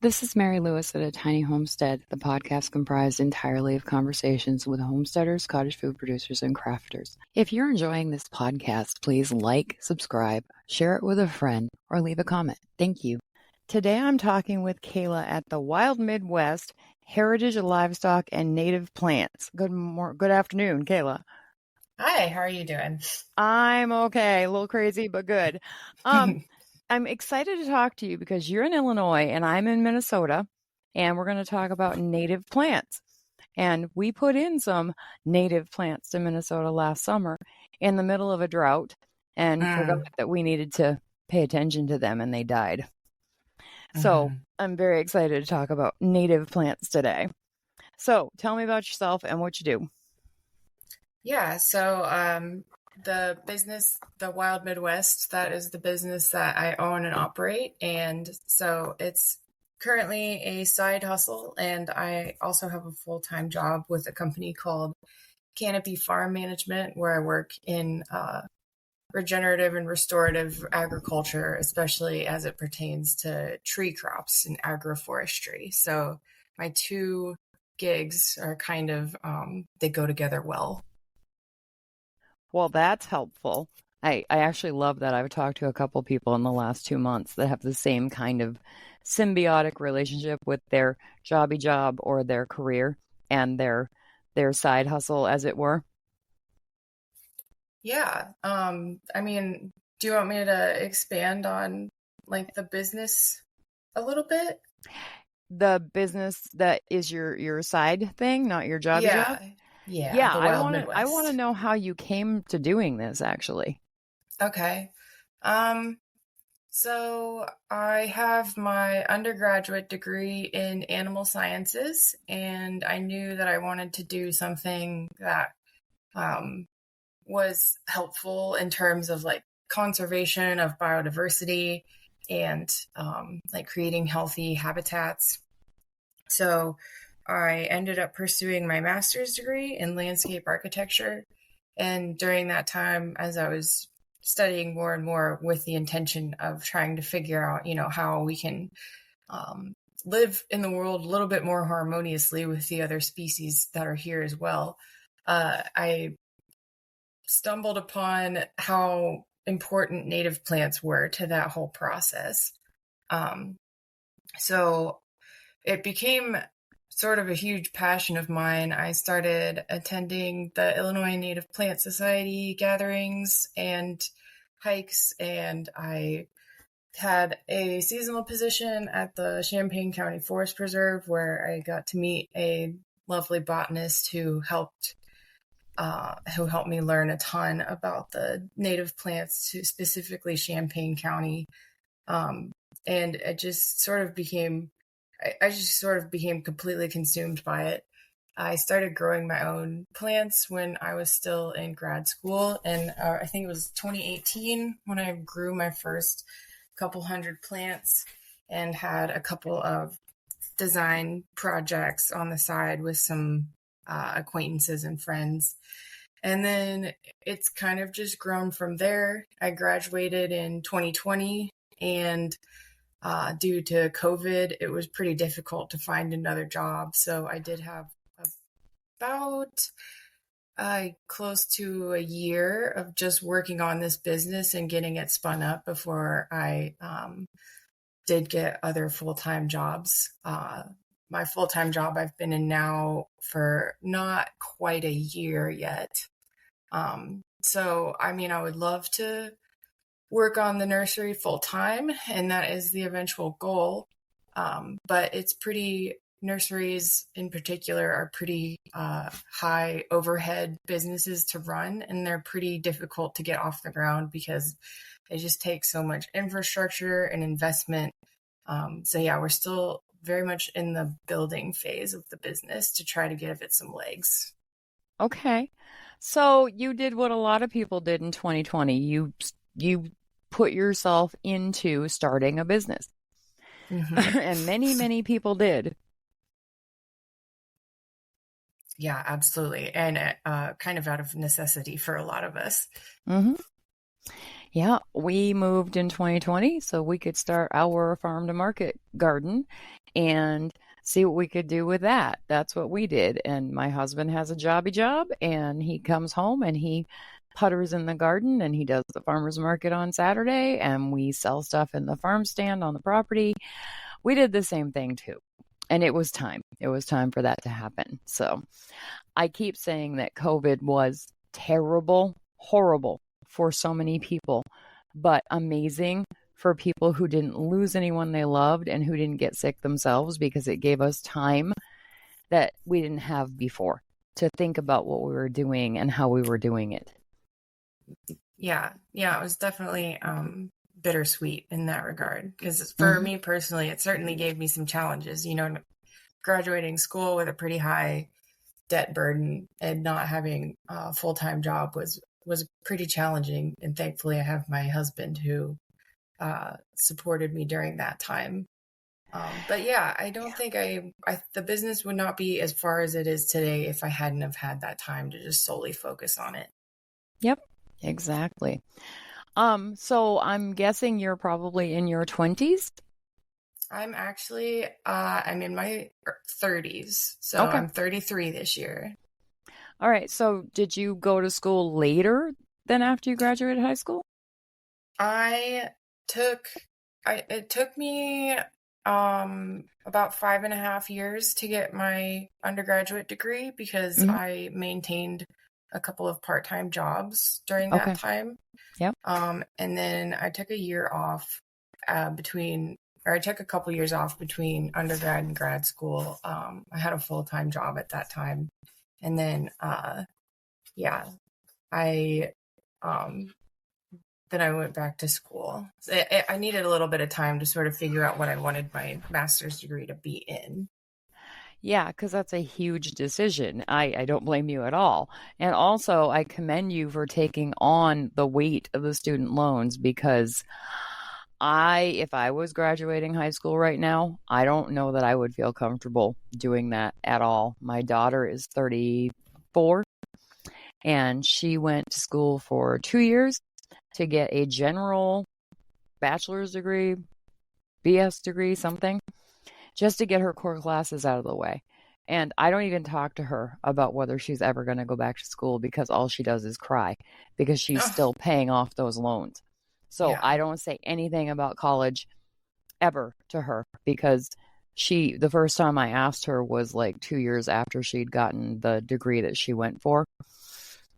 This is Mary Lewis at A Tiny Homestead, the podcast comprised entirely of conversations with homesteaders, cottage food producers, and crafters. If you're enjoying this podcast, please like, subscribe, share it with a friend, or leave a comment. Thank you. Today I'm talking with Kayla at the Wild Midwest Heritage Livestock and Native Plants. Good afternoon, Kayla. Hi, how are you doing? I'm okay. A little crazy, but good. I'm excited to talk to you because you're in Illinois and I'm in Minnesota, and we're going to talk about native plants. And we put in some native plants to Minnesota last summer in the middle of a drought and forgot that we needed to pay attention to them, and they died. So I'm very excited to talk about native plants today. So tell me about yourself and what you do. Yeah, so the business, the Wild Midwest, that is the business that I own and operate. And so it's currently a side hustle. And I also have a full-time job with a company called Canopy Farm Management, where I work in regenerative and restorative agriculture, especially as it pertains to tree crops and agroforestry. So my two gigs are kind of, they go together well. Well, that's helpful. I actually love that. I've talked to a couple people in the last 2 months that have the same kind of symbiotic relationship with their jobby job or their career and their side hustle, as it were. Yeah. I mean, do you want me to expand on like the business a little bit? The business that is your side thing, not your jobby job? Yeah, the Wild Midwest. I want to know how you came to doing this, actually. Okay. So I have my undergraduate degree in animal sciences, and I knew that I wanted to do something that was helpful in terms of like conservation of biodiversity and like creating healthy habitats. So I ended up pursuing my master's degree in landscape architecture. And during that time, as I was studying more and more with the intention of trying to figure out, how we can live in the world a little bit more harmoniously with the other species that are here as well, I stumbled upon how important native plants were to that whole process. So it became sort of a huge passion of mine. I started attending the Illinois Native Plant Society gatherings and hikes, and I had a seasonal position at the Champaign County Forest Preserve, where I got to meet a lovely botanist who helped me learn a ton about the native plants, specifically Champaign County. And it just sort of became I just sort of became completely consumed by it. I started growing my own plants when I was still in grad school, and I think it was 2018 when I grew my first couple hundred plants and had a couple of design projects on the side with some acquaintances and friends. And then it's kind of just grown from there. I graduated in 2020, and due to COVID, it was pretty difficult to find another job. So I did have about close to a year of just working on this business and getting it spun up before I did get other full-time jobs. My full-time job I've been in now for not quite a year yet. So, I mean, I would love to work on the nursery full time, and that is the eventual goal. But nurseries in particular are pretty high overhead businesses to run, and they're pretty difficult to get off the ground because they just take so much infrastructure and investment. So yeah, we're still very much in the building phase of the business to try to give it some legs. Okay. So you did what a lot of people did in 2020. You put yourself into starting a business. And many people did. Yeah, absolutely. And kind of out of necessity for a lot of us. Yeah, we moved in 2020 so we could start our farm to market garden. and see what we could do with that. That's what we did. And my husband has a jobby job, and he comes home and he putters in the garden, and he does the farmer's market on Saturday, and we sell stuff in the farm stand on the property. We did the same thing too. And it was time. It was time for that to happen. So I keep saying that COVID was terrible, horrible for so many people, but amazing for people who didn't lose anyone they loved and who didn't get sick themselves, because it gave us time that we didn't have before to think about what we were doing and how we were doing it. Yeah, it was definitely bittersweet in that regard, because for me personally, it certainly gave me some challenges. Graduating school with a pretty high debt burden and not having a full-time job was pretty challenging. And thankfully, I have my husband who supported me during that time. But yeah, I don't think the business would not be as far as it is today if I hadn't have had that time to just solely focus on it. Yep, exactly. So I'm guessing you're probably in your 20s? I'm actually, I'm in my 30s, so Okay. I'm 33 this year. All right. So did you go to school later than after you graduated high school? It took me about 5.5 years to get my undergraduate degree, because I maintained a couple of part-time jobs during that time. Yep. And then I took a year off I took a couple years off between undergrad and grad school. I had a full-time job at that time. And then, I then I went back to school. I needed a little bit of time to sort of figure out what I wanted my master's degree to be in. Yeah, because that's a huge decision. I don't blame you at all. And also, I commend you for taking on the weight of the student loans, because if I was graduating high school right now, I don't know that I would feel comfortable doing that at all. My daughter is 34, and she went to school for 2 years to get a general bachelor's degree, BS degree, something, just to get her core classes out of the way. And I don't even talk to her about whether she's ever going to go back to school, because all she does is cry because she's still paying off those loans. So I don't say anything about college ever to her, because the first time I asked her was like 2 years after she'd gotten the degree that she went for.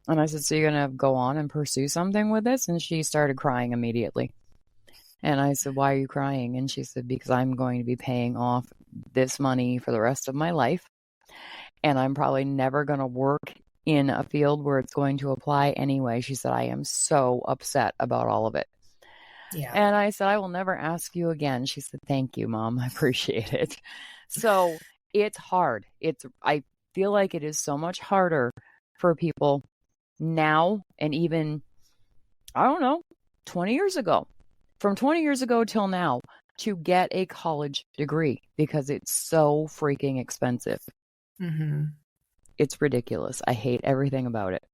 And I said, so you're going to go on and pursue something with this? And she started crying immediately. And I said, why are you crying? And she said, because I'm going to be paying off this money for the rest of my life. And I'm probably never going to work in a field where it's going to apply anyway. She said, I am so upset about all of it. Yeah. And I said, I will never ask you again. She said, thank you, Mom. I appreciate it. So it's hard. I feel like it is so much harder for people now, and even, I don't know, 20 years ago, from 20 years ago till now, to get a college degree, because it's so freaking expensive. It's ridiculous. I hate everything about it.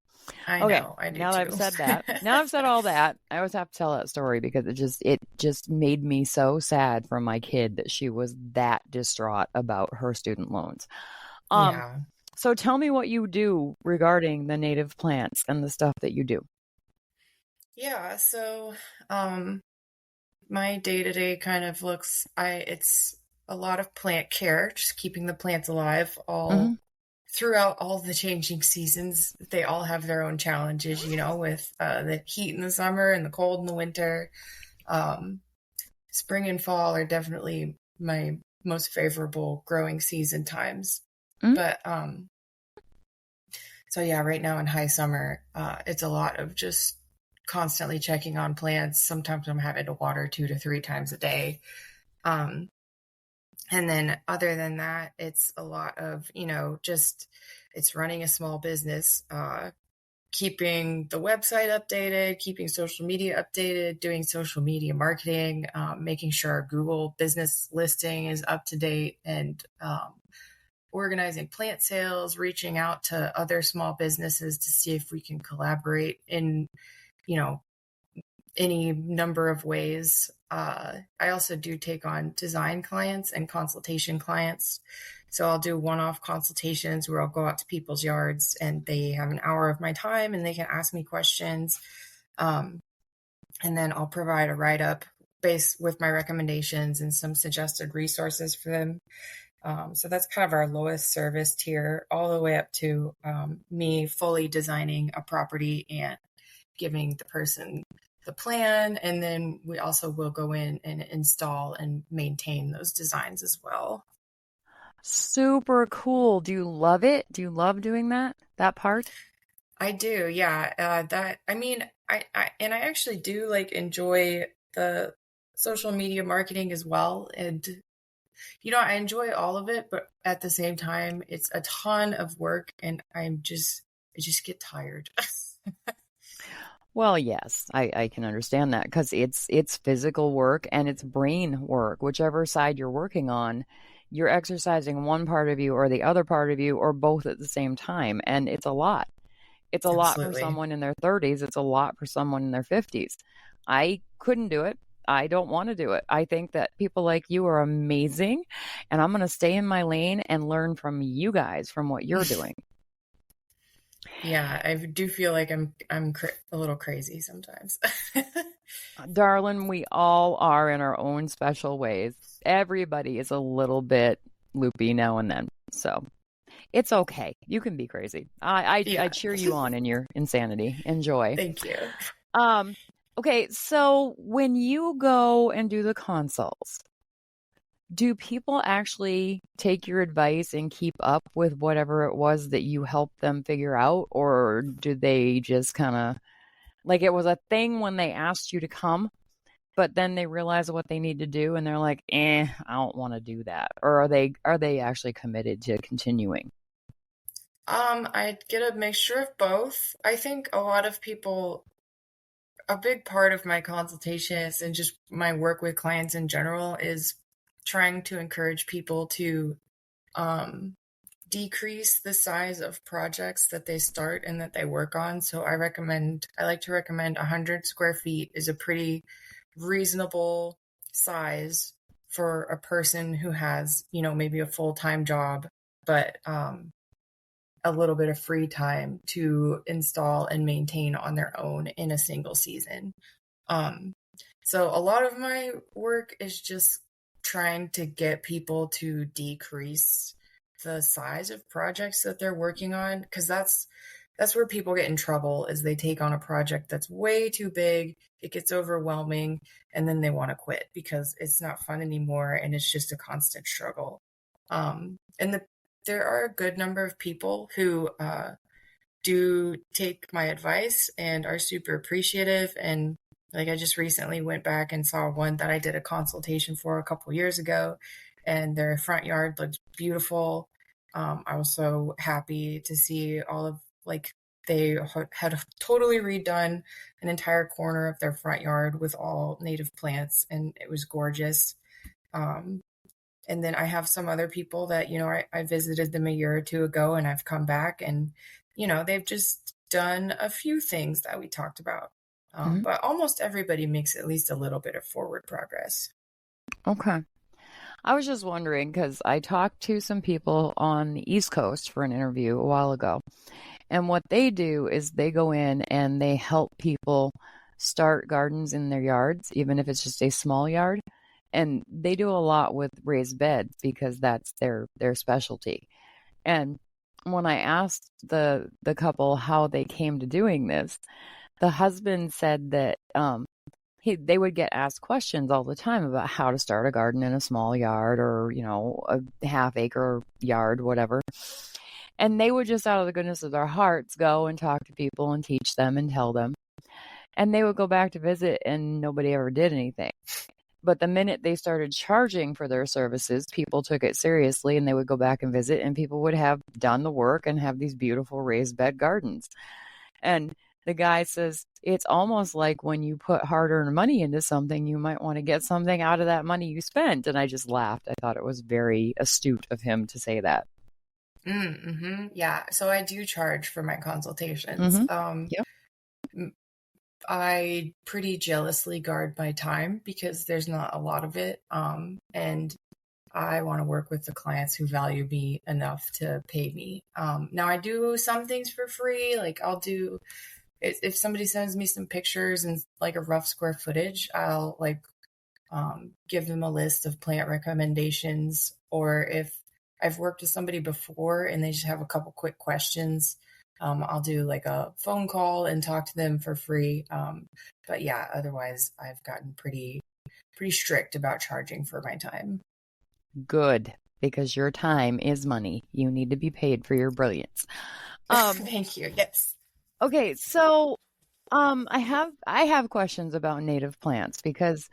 I know. I do now that I've said that, now I've said all that, I always have to tell that story, because it just made me so sad for my kid that she was that distraught about her student loans. So tell me what you do regarding the native plants and the stuff that you do. Yeah, so my day-to-day kind of it's a lot of plant care, just keeping the plants alive throughout all the changing seasons. They all have their own challenges, with the heat in the summer and the cold in the winter. Spring and fall are definitely my most favorable growing season times. But so yeah, right now in high summer, it's a lot of just constantly checking on plants. Sometimes I'm having to water 2 to 3 times a day. And then other than that, it's a lot of, it's running a small business, keeping the website updated, keeping social media updated, doing social media marketing, making sure our Google business listing is up to date, and organizing plant sales, reaching out to other small businesses to see if we can collaborate in, any number of ways. I also do take on design clients and consultation clients. So I'll do one-off consultations where I'll go out to people's yards and they have an hour of my time and they can ask me questions. And then I'll provide a write-up based with my recommendations and some suggested resources for them. So that's kind of our lowest service tier, all the way up to me fully designing a property and giving the person the plan. And then we also will go in and install and maintain those designs as well. Super cool. Do you love it? Do you love doing that part? I do, yeah. I actually do like enjoy the social media marketing as well. And I enjoy all of it, but at the same time, it's a ton of work and I just get tired. Well, yes, I can understand that because it's physical work and it's brain work. Whichever side you're working on, you're exercising one part of you or the other part of you or both at the same time. And it's a lot. It's a lot for Absolutely. someone in their 30s. It's a lot for someone in their 50s. I couldn't do it. I don't want to do it. I think that people like you are amazing, and I'm going to stay in my lane and learn from you guys from what you're doing. Yeah, I do feel like I'm a little crazy sometimes. Darling, we all are in our own special ways. Everybody is a little bit loopy now and then. So it's okay. You can be crazy. I Yeah. cheer you on in your insanity. Enjoy. Thank you. Um, okay, so when you go and do the consults, do people actually take your advice and keep up with whatever it was that you helped them figure out? Or do they just kind of like it was a thing when they asked you to come, but then they realize what they need to do and they're like, I don't want to do that? Or are they actually committed to continuing? I get a mixture of both. I think a lot of people, a big part of my consultations and just my work with clients in general is trying to encourage people to um, decrease the size of projects that they start and that they work on. So I like to recommend 100 square feet is a pretty reasonable size for a person who has, maybe a full-time job, but a little bit of free time to install and maintain on their own in a single season. Um, so a lot of my work is just trying to get people to decrease the size of projects that they're working on, because that's where people get in trouble is they take on a project that's way too big, it gets overwhelming, and then they want to quit because it's not fun anymore and it's just a constant struggle. And there are a good number of people who do take my advice and are super appreciative. And like I just recently went back and saw one that I did a consultation for a couple years ago, and their front yard looked beautiful. I was so happy to see all of like they had totally redone an entire corner of their front yard with all native plants, and it was gorgeous. Um, and then I have some other people that, I visited them a year or two ago and I've come back and, they've just done a few things that we talked about. Mhm. But almost everybody makes at least a little bit of forward progress. Okay. I was just wondering because I talked to some people on the East Coast for an interview a while ago. And what they do is they go in and they help people start gardens in their yards, even if it's just a small yard. And they do a lot with raised beds because that's their specialty. And when I asked the couple how they came to doing this, the husband said that they would get asked questions all the time about how to start a garden in a small yard or, a half acre yard, whatever. And they would just out of the goodness of their hearts go and talk to people and teach them and tell them. And they would go back to visit and nobody ever did anything. But the minute they started charging for their services, people took it seriously and they would go back and visit and people would have done the work and have these beautiful raised bed gardens. And the guy says, it's almost like when you put hard earned money into something, you might want to get something out of that money you spent. And I just laughed. I thought it was very astute of him to say that. Mm-hmm. Yeah. So I do charge for my consultations. Mm-hmm. Yep. I pretty jealously guard my time because there's not a lot of it. And I want to work with the clients who value me enough to pay me. Now I do some things for free. Like I'll do, if somebody sends me some pictures and like a rough square footage, I'll like give them a list of plant recommendations. Or if I've worked with somebody before and they just have a couple quick questions, I'll do like a phone call and talk to them for free. But yeah, otherwise I've gotten pretty strict about charging for my time. Good, because your time is money. You need to be paid for your brilliance. Thank you. Yes. Okay, so I have questions about native plants because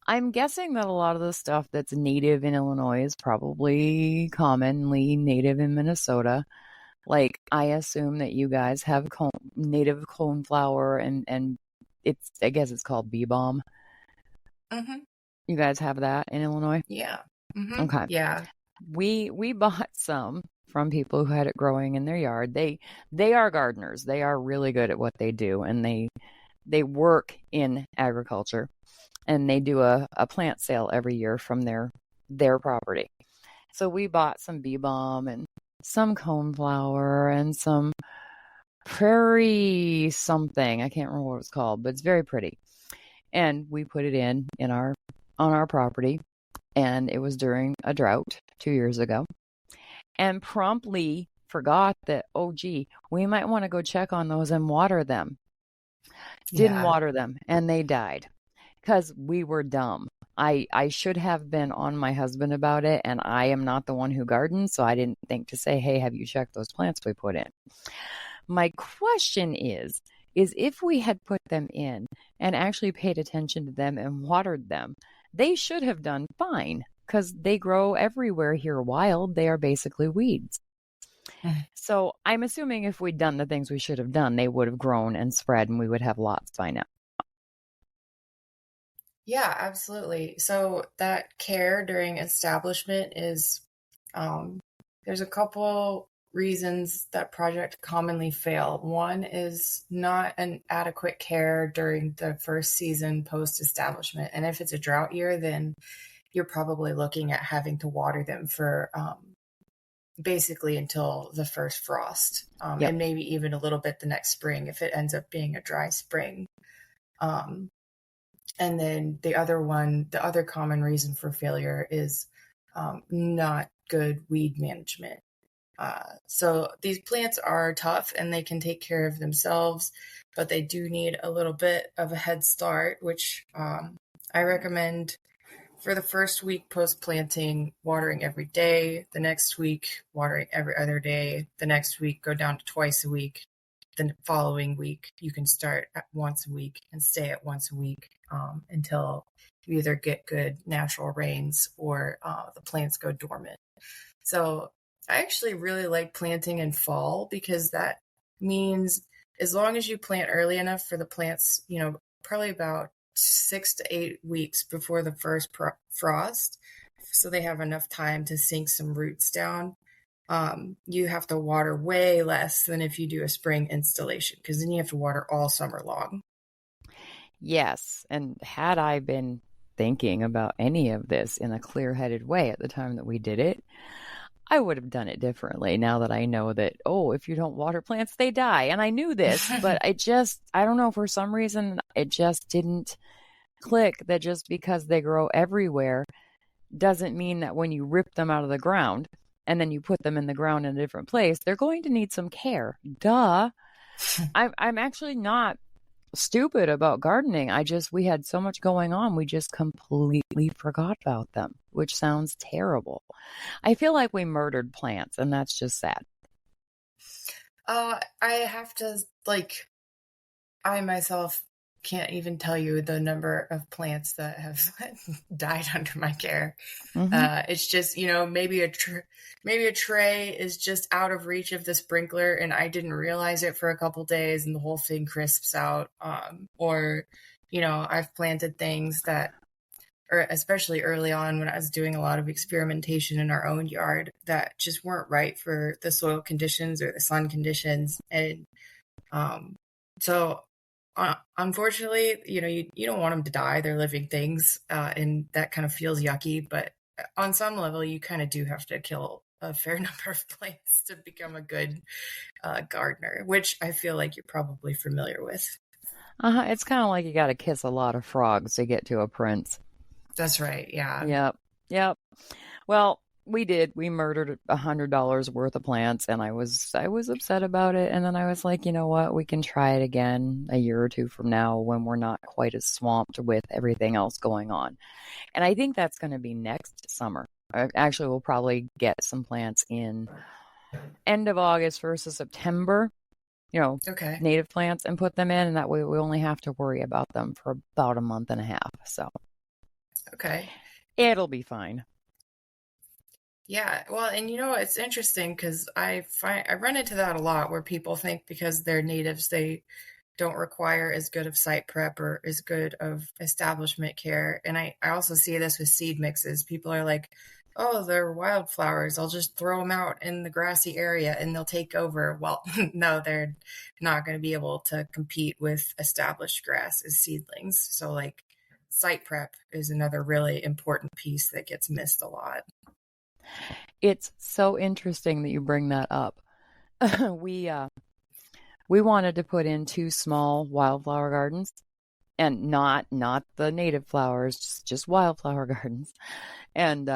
I'm guessing that a lot of the stuff that's native in Illinois is probably commonly native in Minnesota. Like I assume that you guys have native coneflower and I guess it's called bee balm. Mm-hmm. You guys have that in Illinois? Yeah. Mm-hmm. Okay. Yeah. We bought some from people who had it growing in their yard. They are gardeners. They are really good at what they do, and they work in agriculture, and they do a plant sale every year from their property. So we bought some bee balm and some coneflower and some prairie something. I can't remember what it's called, but it's very pretty. And we put it in our on our property, and it was during a drought 2 years ago, and promptly forgot that, oh gee, we might want to go check on those and water them. Didn't Yeah. water them, and they died because we were dumb. I should have been on my husband about it, and I am not the one who gardens, so I didn't think to say, hey, have you checked those plants we put in? My question is if we had put them in and actually paid attention to them and watered them, they should have done fine because they grow everywhere here wild. They are basically weeds. So I'm assuming if we'd done the things we should have done, they would have grown and spread and we would have lots by now. Yeah, absolutely. So that care during establishment is, there's a couple reasons that projects commonly fail. One is not an adequate care during the first season post establishment. And if it's a drought year, then you're probably looking at having to water them for basically until the first frost, Yep. and maybe even a little bit the next spring if it ends up being a dry spring. Um, and then the other common reason for failure is not good weed management. So these plants are tough and they can take care of themselves, but they do need a little bit of a head start, which I recommend for the first week post planting, watering every day. The next week, watering every other day. The next week, go down to twice a week. The following week, you can start at once a week and stay at once a week until you either get good natural rains or the plants go dormant. So I actually really like planting in fall because that means as long as you plant early enough for the plants, probably about 6 to 8 weeks before the first frost, so they have enough time to sink some roots down. You have to water way less than if you do a spring installation because then you have to water all summer long. Yes. And had I been thinking about any of this in a clear-headed way at the time that we did it, I would have done it differently now that I know that, oh, if you don't water plants, they die. And I knew this, but I don't know, for some reason, it just didn't click that just because they grow everywhere doesn't mean that when you rip them out of the ground and then you put them in the ground in a different place, they're going to need some care. Duh. I'm actually not stupid about gardening. We had so much going on, we just completely forgot about them, which sounds terrible. I feel like we murdered plants, and that's just sad. I have to, I myself can't even tell you the number of plants that have died under my care. It's just, maybe a tray is just out of reach of the sprinkler and I didn't realize it for a couple days and the whole thing crisps out. Or, I've planted things that, or especially early on when I was doing a lot of experimentation in our own yard, that just weren't right for the soil conditions or the sun conditions. And so unfortunately, you don't want them to die. They're living things, and that kind of feels yucky. But on some level, you kind of do have to kill a fair number of plants to become a good gardener, which I feel like you're probably familiar with. It's kind of like you got to kiss a lot of frogs to get to a prince. That's right. Yeah. Yep. Yep. Well, we did. We murdered $100 worth of plants, and I was upset about it. And then I was like, you know what? We can try it again a year or two from now when we're not quite as swamped with everything else going on. And I think that's going to be next summer. Actually, we'll probably get some plants in end of August, 1st of September. Okay. Native plants, and put them in, and that way we only have to worry about them for about a month and a half. So Okay. it'll be fine. Yeah, well, and it's interesting because I run into that a lot where people think because they're natives, they don't require as good of site prep or as good of establishment care. And I also see this with seed mixes. People are like, oh, they're wildflowers. I'll just throw them out in the grassy area and they'll take over. Well, no, they're not going to be able to compete with established grass as seedlings. So, like, site prep is another really important piece that gets missed a lot. It's so interesting that you bring that up. we we wanted to put in two small wildflower gardens, and not the native flowers, just wildflower gardens. And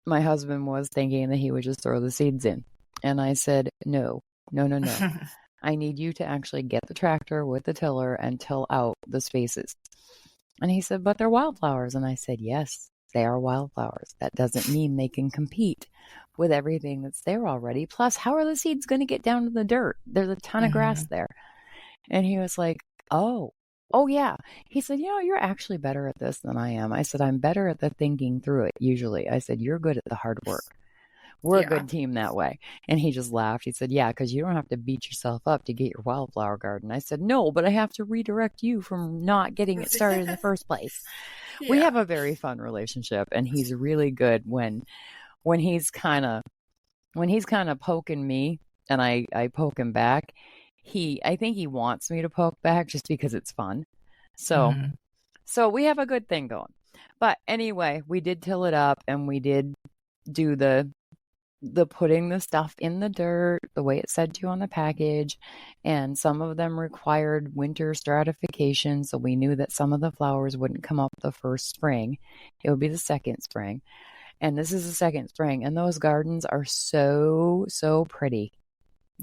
my husband was thinking that he would just throw the seeds in. And I said, no, no, no, no. I need you to actually get the tractor with the tiller and till out the spaces. And he said, but they're wildflowers. And I said, yes, they are wildflowers. That doesn't mean they can compete with everything that's there already. Plus, how are the seeds going to get down to the dirt? There's a ton of grass there. And he was like, oh, yeah. He said, you're actually better at this than I am. I said, I'm better at the thinking through it usually. I said, you're good at the hard work. We're a good team that way. And he just laughed. He said, yeah, because you don't have to beat yourself up to get your wildflower garden. I said, no, but I have to redirect you from not getting it started in the first place. Yeah. We have a very fun relationship, and he's really good when he's kind of poking me and I poke him back. I think he wants me to poke back just because it's fun. So we have a good thing going. But anyway, we did till it up, and we did do the putting the stuff in the dirt the way it said to on the package, and some of them required winter stratification, so we knew that some of the flowers wouldn't come up the first spring. It would be the second spring, and this is the second spring, and those gardens are so pretty.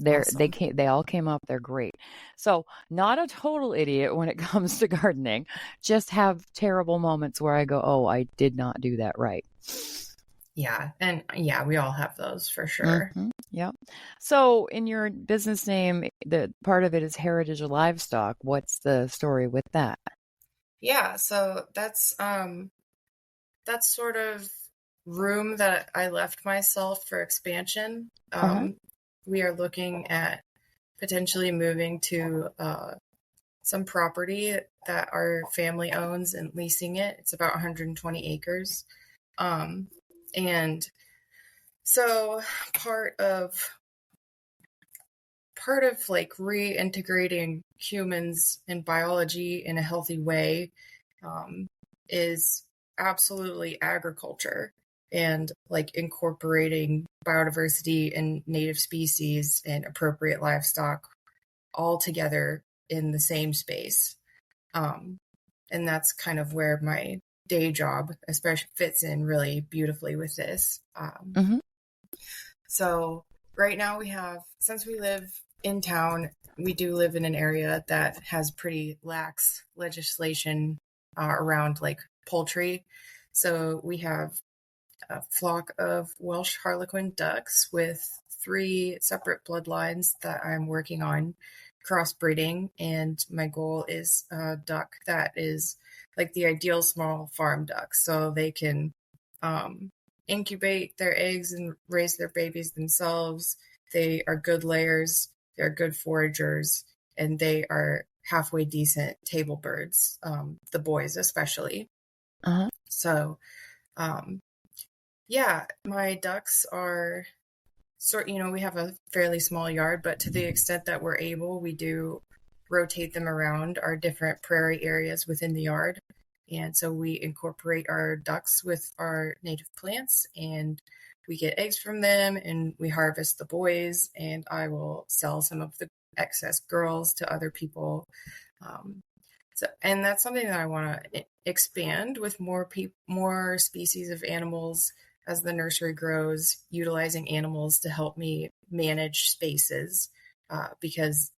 Awesome. They all came up. They're great. So not a total idiot when it comes to gardening, just have terrible moments where I go, oh, I did not do that right. Yeah. And yeah, we all have those for sure. Yep. So in your business name, the part of it is Heritage of Livestock. What's the story with that? Yeah. So that's sort of room that I left myself for expansion. We are looking at potentially moving to some property that our family owns and leasing it. It's about 120 acres. And so part of like reintegrating humans and biology in a healthy way is absolutely agriculture, and like incorporating biodiversity and native species and appropriate livestock all together in the same space. And that's kind of where my day job especially fits in really beautifully with this. So right now since we live in town, we do live in an area that has pretty lax legislation around like poultry. So we have a flock of Welsh Harlequin ducks with 3 separate bloodlines that I'm working on crossbreeding, and my goal is a duck that is like the ideal small farm duck, so they can incubate their eggs and raise their babies themselves. They are good layers, they're good foragers, and they are halfway decent table birds, the boys especially. So yeah, my ducks are we have a fairly small yard, but to the extent that we're able, we do rotate them around our different prairie areas within the yard. And so we incorporate our ducks with our native plants, and we get eggs from them, and we harvest the boys, and I will sell some of the excess girls to other people. And that's something that I want to expand with more species of animals as the nursery grows, utilizing animals to help me manage spaces, because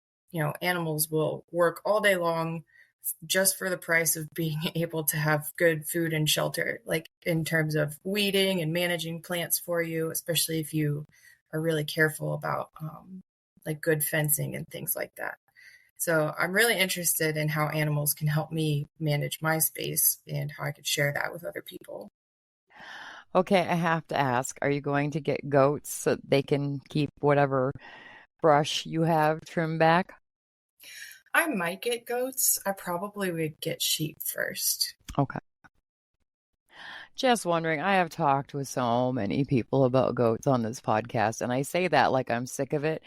animals will work all day long just for the price of being able to have good food and shelter, like in terms of weeding and managing plants for you, especially if you are really careful about like good fencing and things like that. So I'm really interested in how animals can help me manage my space and how I could share that with other people. Okay, I have to ask, are you going to get goats so they can keep whatever brush you have trimmed back? I might get goats. I probably would get sheep first. Okay. Just wondering, I have talked with so many people about goats on this podcast, and I say that like I'm sick of it.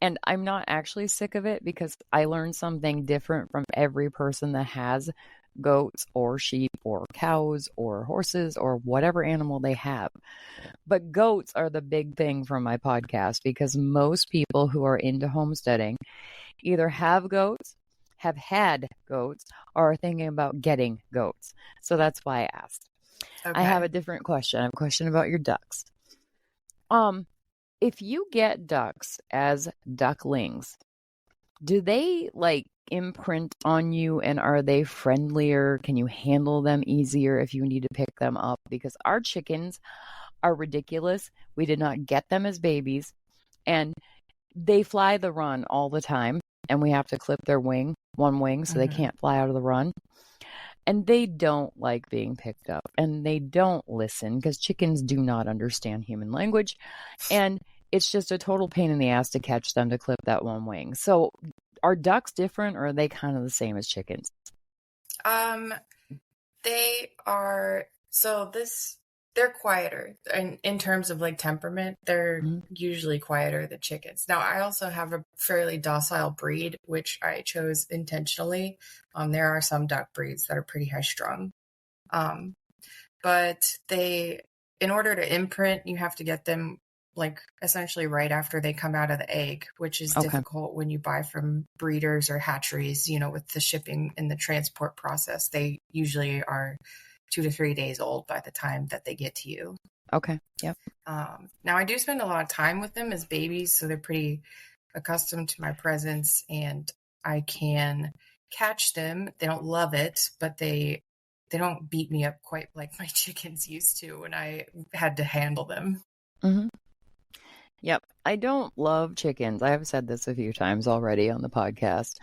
And I'm not actually sick of it because I learned something different from every person that has goats or sheep or cows or horses or whatever animal they have. But goats are the big thing from my podcast because most people who are into homesteading either have goats, have had goats, or are thinking about getting goats. So that's why I asked. I have Okay. a different question. I have a question about your ducks. If you get ducks as ducklings, do they like imprint on you and are they friendlier? Can you handle them easier if you need to pick them up? Because our chickens are ridiculous. We did not get them as babies and they fly the run all the time and we have to clip their one wing, so they Mm-hmm. can't fly out of the run. And they don't like being picked up and they don't listen because chickens do not understand human language. And it's just a total pain in the ass to catch them to clip that one wing. So are ducks different or are they kind of the same as chickens? Um, they are they're quieter in terms of like temperament. They're Mhm. usually quieter than chickens. Now, I also have a fairly docile breed, which I chose intentionally. There are some duck breeds that are pretty high strung. Um, but in order to imprint, you have to get them like essentially right after they come out of the egg, which is Okay. difficult when you buy from breeders or hatcheries, with the shipping and the transport process. They usually are 2 to 3 days old by the time that they get to you. Okay. Yep. Now, I do spend a lot of time with them as babies, so they're pretty accustomed to my presence, and I can catch them. They don't love it, but they don't beat me up quite like my chickens used to when I had to handle them. Hmm. Yep. I don't love chickens. I have said this a few times already on the podcast.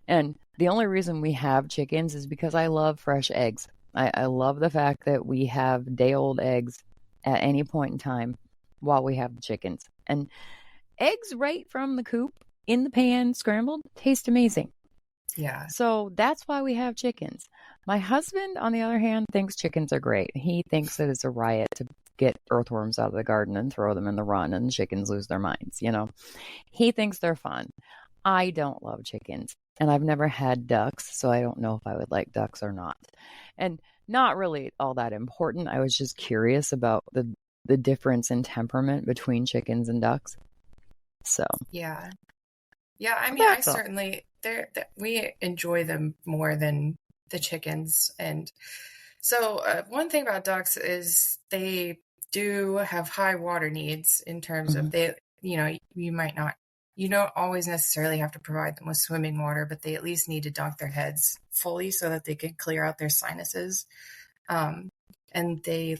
And the only reason we have chickens is because I love fresh eggs. I love the fact that we have day old eggs at any point in time while we have the chickens. And eggs right from the coop in the pan, scrambled, taste amazing. Yeah. So that's why we have chickens. My husband, on the other hand, thinks chickens are great. He thinks that it's a riot to get earthworms out of the garden and throw them in the run and chickens lose their minds, He thinks they're fun. I don't love chickens and I've never had ducks, so I don't know if I would like ducks or not. And not really all that important. I was just curious about the difference in temperament between chickens and ducks. So Yeah. Yeah, I mean, I that's all. certainly we enjoy them more than the chickens. And so one thing about ducks is they do have high water needs in terms of Hmm. you don't always necessarily have to provide them with swimming water, but they at least need to dunk their heads fully so that they can clear out their sinuses. Um, and they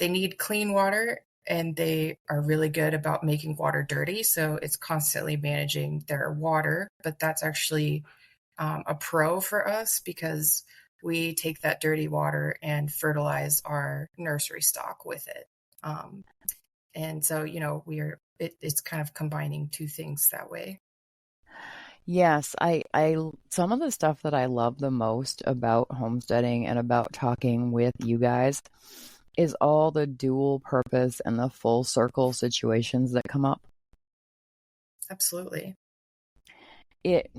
need clean water, and they are really good about making water dirty. So it's constantly managing their water, but that's actually a pro for us because we take that dirty water and fertilize our nursery stock with it. Um, and so, it's kind of combining two things that way. Yes, some of the stuff that I love the most about homesteading and about talking with you guys is all the dual purpose and the full circle situations that come up. Absolutely. It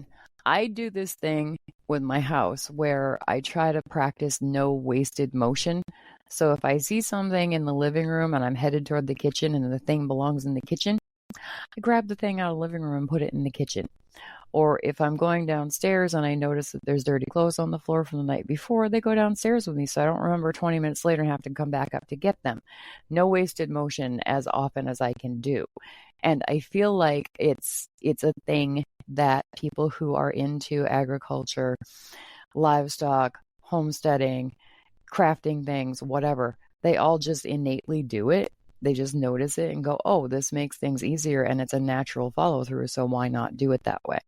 I do this thing with my house where I try to practice no wasted motion. So if I see something in the living room and I'm headed toward the kitchen and the thing belongs in the kitchen, I grab the thing out of the living room and put it in the kitchen. Or if I'm going downstairs and I notice that there's dirty clothes on the floor from the night before, they go downstairs with me so I don't remember 20 minutes later and have to come back up to get them. No wasted motion as often as I can do. And I feel like it's a thing that people who are into agriculture, livestock, homesteading, crafting things, whatever, they all just innately do it. They just notice it and go, oh, this makes things easier and it's a natural follow through. So why not do it that way?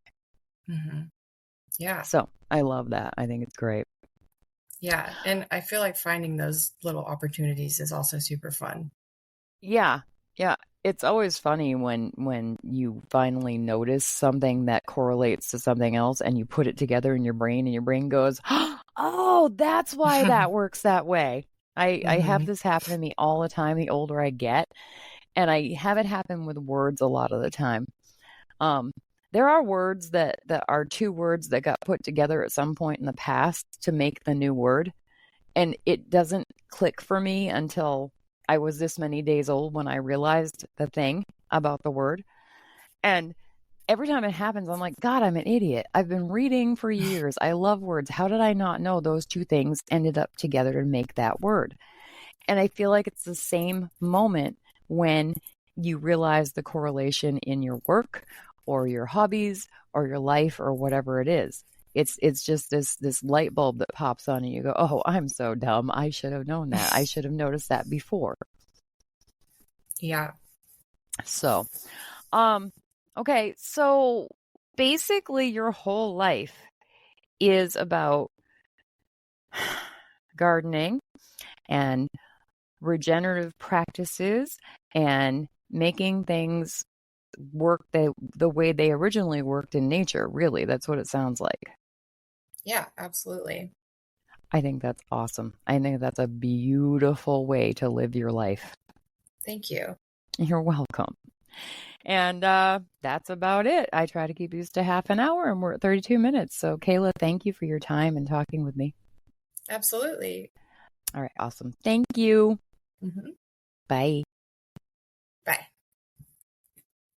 Mm-hmm. Yeah. So I love that. I think it's great. Yeah. And I feel like finding those little opportunities is also super fun. Yeah. Yeah. It's always funny when you finally notice something that correlates to something else and you put it together in your brain and your brain goes, oh, that's why that works that way. I have Mm-hmm. this happen to me all the time the older I get. And I have it happen with words a lot of the time. Um, there are words that are two words that got put together at some point in the past to make the new word. And it doesn't click for me until I was this many days old when I realized the thing about the word. And every time it happens, I'm like, God, I'm an idiot. I've been reading for years. I love words. How did I not know those two things ended up together to make that word? And I feel like it's the same moment when you realize the correlation in your work or your hobbies or your life or whatever it is. It's just this light bulb that pops on and you go, oh, I'm so dumb. I should have known that. I should have noticed that before. Yeah. So, um, okay, so basically your whole life is about gardening and regenerative practices and making things work the way they originally worked in nature, really. That's what it sounds like. Yeah, absolutely. I think that's awesome. I think that's a beautiful way to live your life. Thank you. You're welcome. And that's about it. I try to keep these to half an hour and we're at 32 minutes. So, Kayla, thank you for your time and talking with me. Absolutely. All right, awesome. Thank you. Mm-hmm. Bye.